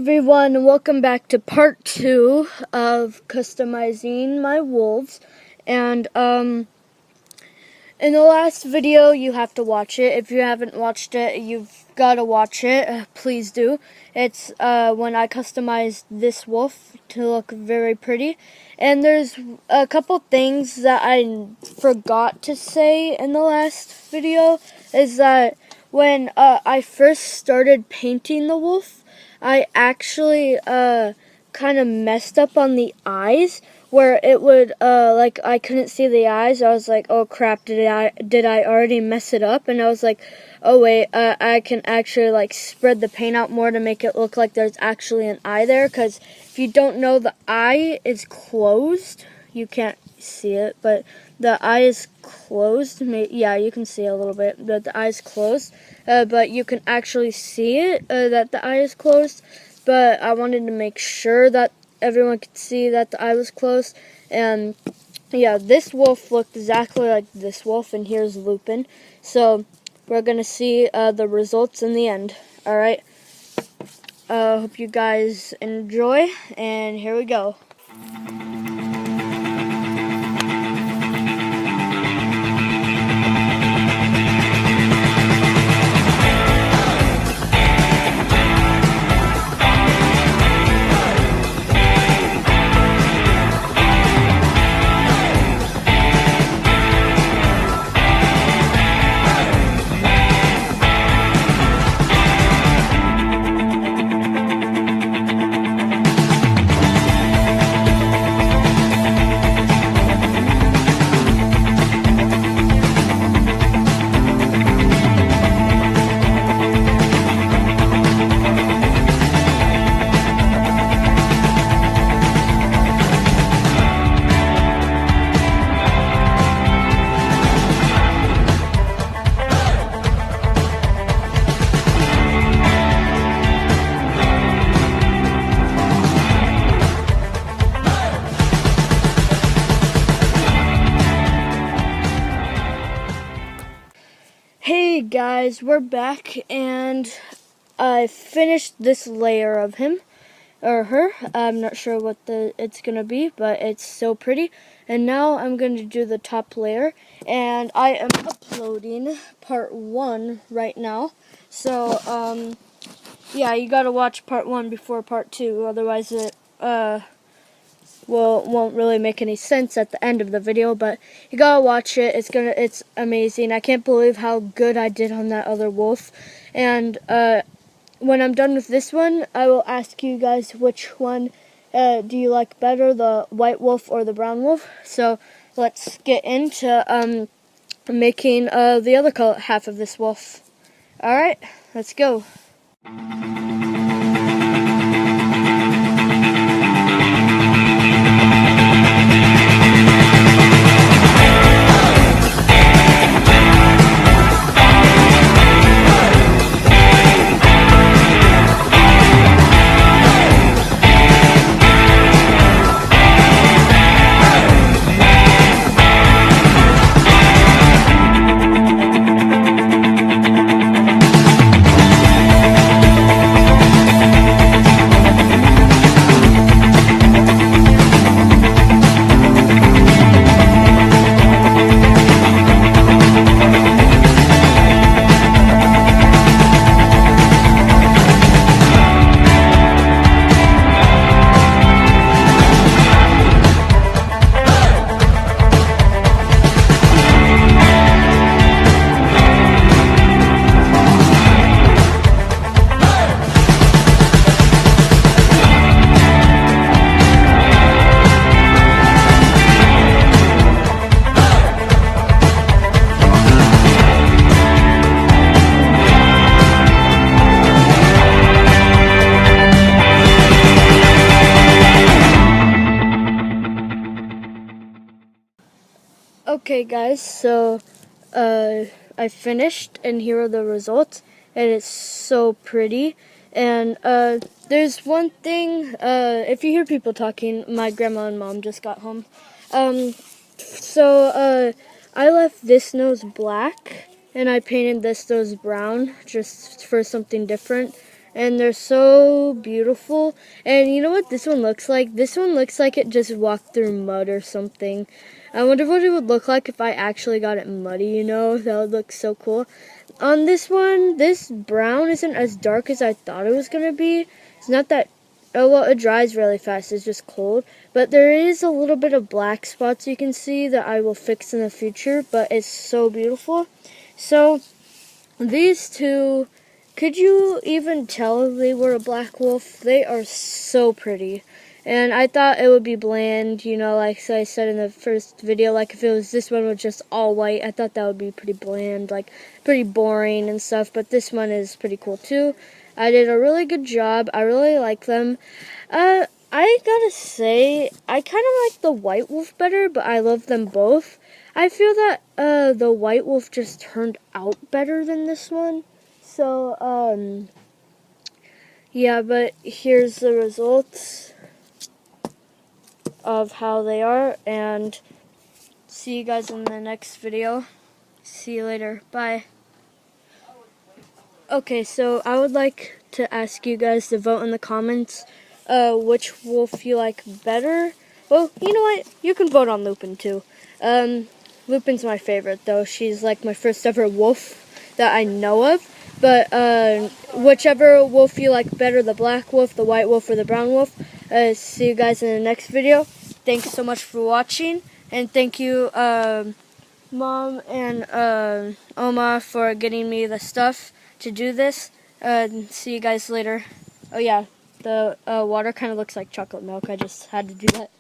everyone, welcome back to part 2 of customizing my wolves. And in the last video, you have to watch it. If you haven't watched it, you've got to watch it. Please do. It's when I customized this wolf to look very pretty. And there's a couple things that I forgot to say in the last video, is that when I first started painting the wolf, I actually kind of messed up on the eyes, where it would like I couldn't see the eyes. I was like, oh crap, did I already mess it up? And I was like, oh wait, I can actually like spread the paint out more to make it look like there's actually an eye there, because if you don't know, the eye is closed. You can't see it, but the eye is closed. Yeah, you can see a little bit, but the eye is closed. But you can actually see it, that the eye is closed. But I wanted to make sure that everyone could see that the eye was closed. And yeah, this wolf looked exactly like this wolf, and here's Lupin. So we're going to see the results in the end. Alright, hope you guys enjoy, and here we go. Hey guys, we're back, and I finished this layer of him, or her. I'm not sure what it's gonna be, but it's so pretty. And now I'm going to do the top layer, and I am uploading part 1 right now. So, yeah, you gotta watch part 1 before part 2, otherwise it, won't really make any sense at the end of the video, but you gotta watch it. It's amazing. I can't believe how good I did on that other wolf. And when I'm done with this one, I will ask you guys which one do you like better, the white wolf or the brown wolf. So let's get into making the other half of this wolf. Alright, let's go. Okay guys, so I finished, and here are the results, and it's so pretty. And there's one thing, if you hear people talking, my grandma and mom just got home. So I left this nose black, and I painted this nose brown, just for something different. and they're so beautiful. And you know what this one looks like? This one looks like it just walked through mud or something. I wonder what it would look like if I actually got it muddy, you know? That would look so cool. On this one, this brown isn't as dark as I thought it was going to be. It's not that, oh well, it dries really fast, it's just cold. But there is a little bit of black spots you can see that I will fix in the future, but it's so beautiful. So, these two, could you even tell if they were a black wolf? They are so pretty. And I thought it would be bland, you know, like I said in the first video, like if it was this one was just all white, I thought that would be pretty bland, like pretty boring and stuff, but this one is pretty cool too. I did a really good job. I really like them. I gotta say, I kind of like the white wolf better, but I love them both. I feel that the white wolf just turned out better than this one. So, yeah, but here's the results of how they are, and see you guys in the next video. See you later. Bye. Okay, so I would like to ask you guys to vote in the comments which wolf you like better. Well, you know what? You can vote on Lupin too. Lupin's my favorite though. She's like my first ever wolf that I know of. But whichever wolf you like better, the black wolf, the white wolf, or the brown wolf, see you guys in the next video. Thanks so much for watching, and thank you Mom and Oma for getting me the stuff to do this. See you guys later. Oh yeah, the water kind of looks like chocolate milk. I just had to do that.